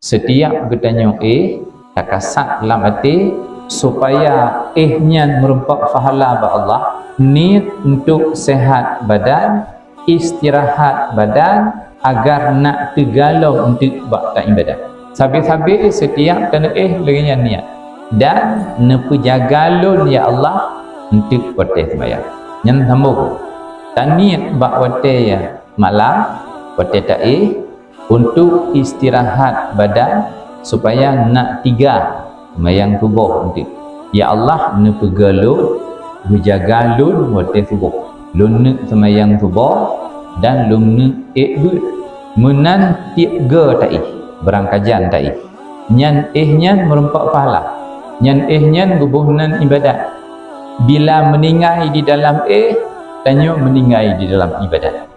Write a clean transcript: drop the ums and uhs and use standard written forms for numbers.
setiap getanya takasat dalam hati supaya nya merupakan pahala ba Allah, niat untuk sehat badan, istirahat badan agar nak tergalau untuk buat ibadah. Sabi-sabi setiap kena lagi niat dan nepejagalun ya Allah untuk buat sembahyang. Yang sambung dan niat buat wate ya malam wate untuk istirahat badan supaya nak tiga sembahyang subuh nanti. Ya Allah nepegalut berjagalun wate subuh. Lun sembahyang subuh dan lun but menan tiga tai berangkajan tai. Nyan nyan merempak pahala. Nyan nyan gubuhnan ibadat. Bila meninggal di dalam tanya meninggal di dalam ibadat.